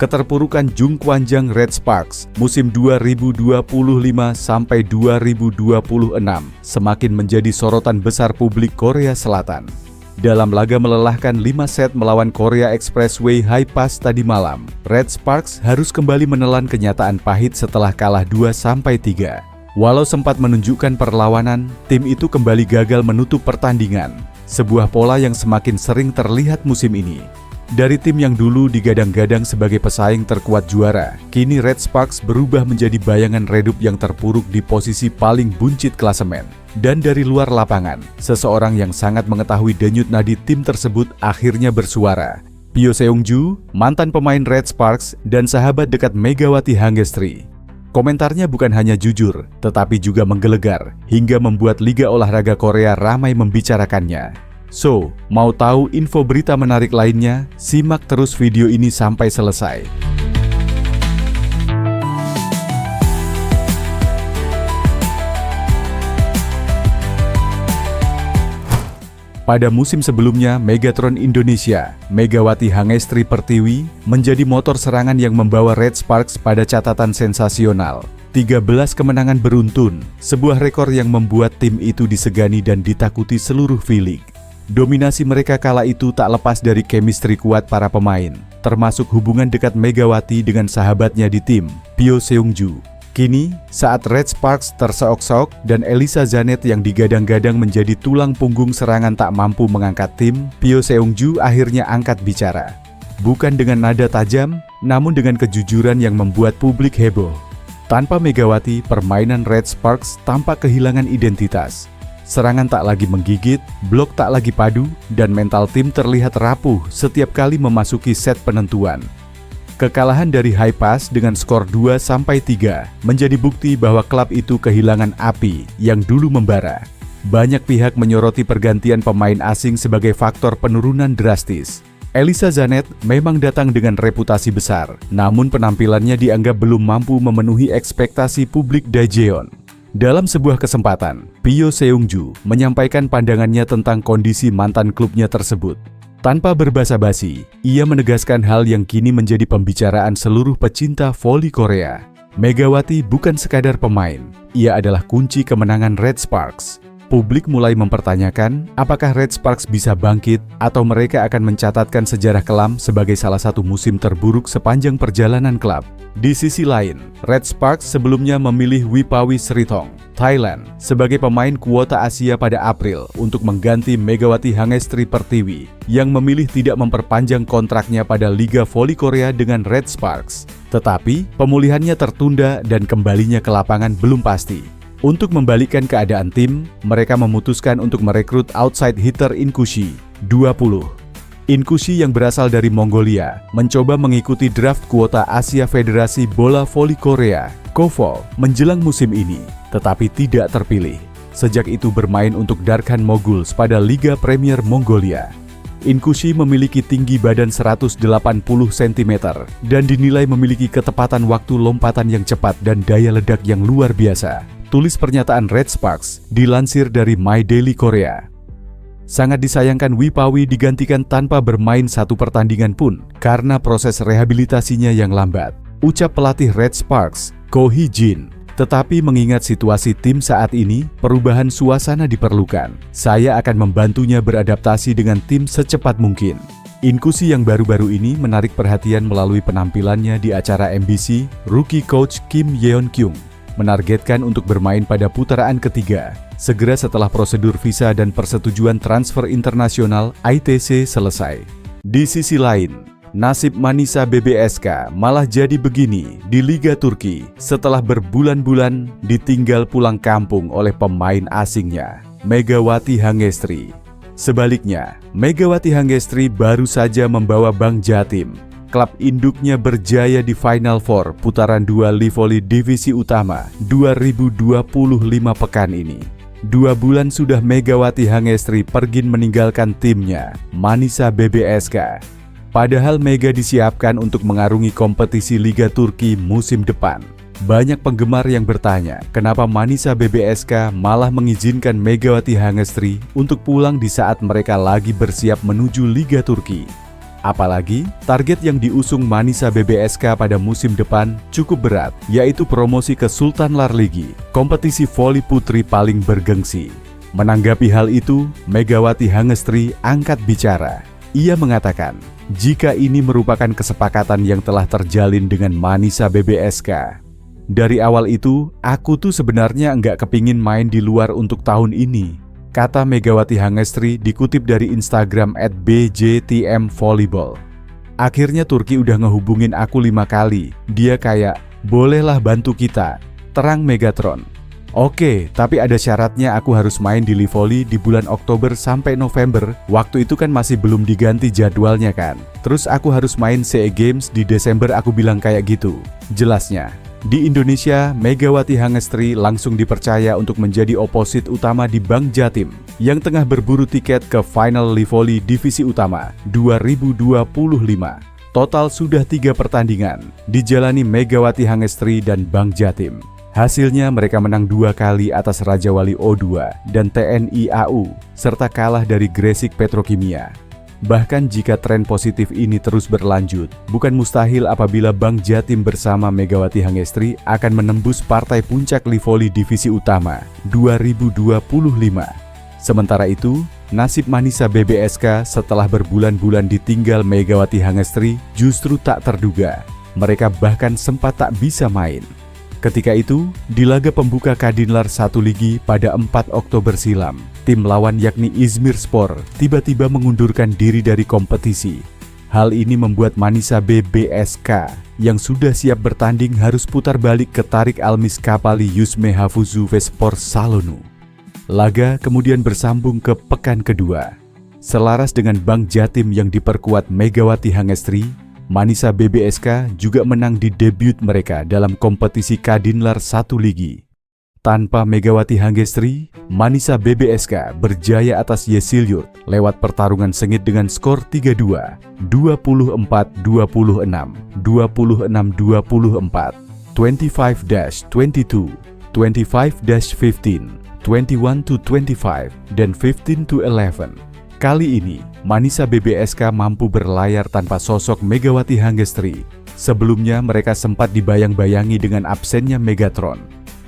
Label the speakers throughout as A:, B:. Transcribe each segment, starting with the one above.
A: Keterpurukan Jungkwanjang Red Sparks musim 2025 sampai 2026 semakin menjadi sorotan besar publik Korea Selatan. Dalam laga melelahkan 5 set melawan Korea Expressway High Pass tadi malam, Red Sparks harus kembali menelan kenyataan pahit setelah kalah 2-3. Walau sempat menunjukkan perlawanan, tim itu kembali gagal menutup pertandingan, sebuah pola yang semakin sering terlihat musim ini. Dari tim yang dulu digadang-gadang sebagai pesaing terkuat juara, kini Red Sparks berubah menjadi bayangan redup yang terpuruk di posisi paling buncit klasemen. Dan dari luar lapangan, seseorang yang sangat mengetahui denyut nadi tim tersebut akhirnya bersuara. Pyo Seung-ju, mantan pemain Red Sparks dan sahabat dekat Megawati Hangestri. Komentarnya bukan hanya jujur, tetapi juga menggelegar, hingga membuat Liga Olahraga Korea ramai membicarakannya. So, mau tahu info berita menarik lainnya? Simak terus video ini sampai selesai. Pada musim sebelumnya, Megatron Indonesia, Megawati Hangestri Pertiwi, menjadi motor serangan yang membawa Red Sparks pada catatan sensasional. 13 kemenangan beruntun, sebuah rekor yang membuat tim itu disegani dan ditakuti seluruh V-League. Dominasi mereka kala itu tak lepas dari chemistry kuat para pemain, termasuk hubungan dekat Megawati dengan sahabatnya di tim, Pyo Seung-ju. Kini, saat Red Sparks terseok-seok dan Elisa Zanet yang digadang-gadang menjadi tulang punggung serangan tak mampu mengangkat tim, Pyo Seung-ju akhirnya angkat bicara. Bukan dengan nada tajam, namun dengan kejujuran yang membuat publik heboh. Tanpa Megawati, permainan Red Sparks tampak kehilangan identitas. Serangan tak lagi menggigit, blok tak lagi padu, dan mental tim terlihat rapuh setiap kali memasuki set penentuan. Kekalahan dari High Pass dengan skor 2-3 menjadi bukti bahwa klub itu kehilangan api yang dulu membara. Banyak pihak menyoroti pergantian pemain asing sebagai faktor penurunan drastis. Elisa Zanet memang datang dengan reputasi besar, namun penampilannya dianggap belum mampu memenuhi ekspektasi publik Daejeon. Dalam sebuah kesempatan, Pyo Seung-ju menyampaikan pandangannya tentang kondisi mantan klubnya tersebut. Tanpa berbasa-basi, ia menegaskan hal yang kini menjadi pembicaraan seluruh pecinta voli Korea. Megawati bukan sekadar pemain, ia adalah kunci kemenangan Red Sparks. Publik mulai mempertanyakan apakah Red Sparks bisa bangkit atau mereka akan mencatatkan sejarah kelam sebagai salah satu musim terburuk sepanjang perjalanan klub. Di sisi lain, Red Sparks sebelumnya memilih Wipawi Sritong, Thailand, sebagai pemain kuota Asia pada April untuk mengganti Megawati Hangestri Pertiwi yang memilih tidak memperpanjang kontraknya pada Liga Voli Korea dengan Red Sparks. Tetapi, pemulihannya tertunda dan kembalinya ke lapangan belum pasti. Untuk membalikkan keadaan tim, mereka memutuskan untuk merekrut outside hitter Inkushi, 20. Inkushi yang berasal dari Mongolia mencoba mengikuti draft kuota Asia Federasi Bola Voli Korea, KOVOL, menjelang musim ini, tetapi tidak terpilih. Sejak itu bermain untuk Darkhan Moguls pada Liga Premier Mongolia. Inkushi memiliki tinggi badan 180 cm dan dinilai memiliki ketepatan waktu lompatan yang cepat dan daya ledak yang luar biasa. Tulis pernyataan Red Sparks dilansir dari My Daily Korea. Sangat disayangkan Wipawi digantikan tanpa bermain satu pertandingan pun karena proses rehabilitasinya yang lambat, ucap pelatih Red Sparks, Ko Hee-jin. Tetapi mengingat situasi tim saat ini, perubahan suasana diperlukan. Saya akan membantunya beradaptasi dengan tim secepat mungkin. Inkushi yang baru-baru ini menarik perhatian melalui penampilannya di acara MBC, rookie coach Kim Yeon-kyung menargetkan untuk bermain pada putaran ketiga, segera setelah prosedur visa dan persetujuan transfer internasional ITC selesai. Di sisi lain, nasib Manisa BBSK malah jadi begini di Liga Turki setelah berbulan-bulan ditinggal pulang kampung oleh pemain asingnya, Megawati Hangestri. Sebaliknya, Megawati Hangestri baru saja membawa Bang Jatim, klub induknya, berjaya di Final Four putaran 2 Livoli Divisi Utama 2025 pekan ini. 2 bulan sudah Megawati Hangestri pergi meninggalkan timnya, Manisa BBSK. Padahal Mega disiapkan untuk mengarungi kompetisi Liga Turki musim depan. Banyak penggemar yang bertanya, kenapa Manisa BBSK malah mengizinkan Megawati Hangestri untuk pulang di saat mereka lagi bersiap menuju Liga Turki. Apalagi, target yang diusung Manisa BBSK pada musim depan cukup berat, yaitu promosi ke Sultan Larligi, kompetisi voli putri paling bergengsi. Menanggapi hal itu, Megawati Hangestri angkat bicara. Ia mengatakan, jika ini merupakan kesepakatan yang telah terjalin dengan Manisa BBSK. Dari awal itu, aku tuh sebenarnya nggak kepingin main di luar untuk tahun ini, kata Megawati Hangestri dikutip dari Instagram @bjtmvolleyball. Akhirnya Turki udah ngehubungin aku 5 kali. Dia kayak, bolehlah bantu kita, terang Megatron. Oke, tapi ada syaratnya, aku harus main di Livoli di bulan Oktober sampai November. Waktu itu kan masih belum diganti jadwalnya kan. Terus aku harus main SEA Games di Desember, aku bilang kayak gitu. Jelasnya. Di Indonesia, Megawati Hangestri langsung dipercaya untuk menjadi oposit utama di Bank Jatim yang tengah berburu tiket ke Final Livoli Divisi Utama 2025. Total sudah 3 pertandingan dijalani Megawati Hangestri dan Bank Jatim. Hasilnya mereka menang 2 kali atas Raja Wali O2 dan TNI AU, serta kalah dari Gresik Petrokimia. Bahkan jika tren positif ini terus berlanjut, bukan mustahil apabila Bank Jatim bersama Megawati Hangestri akan menembus partai puncak Livoli Divisi Utama 2025. Sementara itu, nasib Manisa BBSK setelah berbulan-bulan ditinggal Megawati Hangestri justru tak terduga. Mereka bahkan sempat tak bisa main. Ketika itu, di laga pembuka Kadinlar 1 Ligi pada 4 Oktober silam, tim lawan yakni İzmirspor tiba-tiba mengundurkan diri dari kompetisi. Hal ini membuat Manisa BBSK yang sudah siap bertanding harus putar balik ke Tarik Almis Kapali Yusme Hafuzu Vespor Salonu. Laga kemudian bersambung ke pekan kedua. Selaras dengan Bank Jatim yang diperkuat Megawati Hangestri, Manisa BBSK juga menang di debut mereka dalam kompetisi Kadinlar 1 Ligi. Tanpa Megawati Hangestri, Manisa BBSK berjaya atas Yesilyurt lewat pertarungan sengit dengan skor 3-2, 24-26, 26-24, 25-22, 25-15, 21-25, dan 15-11. Kali ini, Manisa BBSK mampu berlayar tanpa sosok Megawati Hangestri. Sebelumnya mereka sempat dibayang-bayangi dengan absennya Megatron.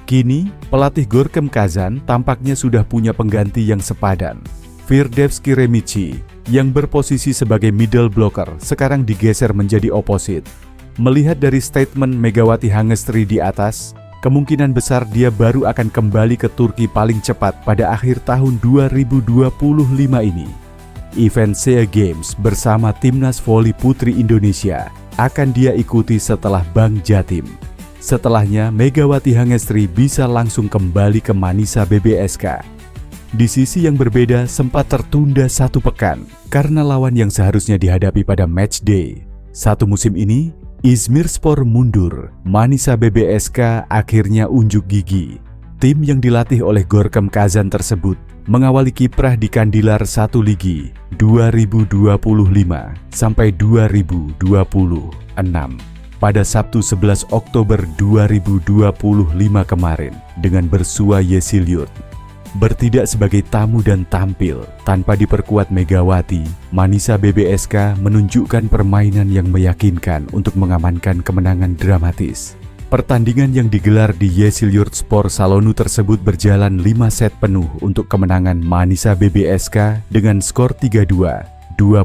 A: Kini, pelatih Gorkem Kazan tampaknya sudah punya pengganti yang sepadan. Firdevski Remici, yang berposisi sebagai middle blocker, sekarang digeser menjadi oposit. Melihat dari statement Megawati Hangestri di atas, kemungkinan besar dia baru akan kembali ke Turki paling cepat pada akhir tahun 2025 ini. Event SEA Games bersama Timnas Voli Putri Indonesia akan dia ikuti setelah Bank Jatim. Setelahnya, Megawati Hangestri bisa langsung kembali ke Manisa BBSK. Di sisi yang berbeda, sempat tertunda 1 pekan karena lawan yang seharusnya dihadapi pada match day. 1 musim ini, İzmirspor mundur, Manisa BBSK akhirnya unjuk gigi. Tim yang dilatih oleh Gorkem Kazan tersebut mengawali kiprah di Kandilar 1 Ligi 2025 sampai 2026. Pada Sabtu 11 Oktober 2025 kemarin dengan bersua Yesilyurt. Bertindak sebagai tamu dan tampil tanpa diperkuat Megawati, Manisa BBSK menunjukkan permainan yang meyakinkan untuk mengamankan kemenangan dramatis. Pertandingan yang digelar di Yesilyurtspor Salonu tersebut berjalan 5 set penuh untuk kemenangan Manisa BBSK dengan skor 3-2, 20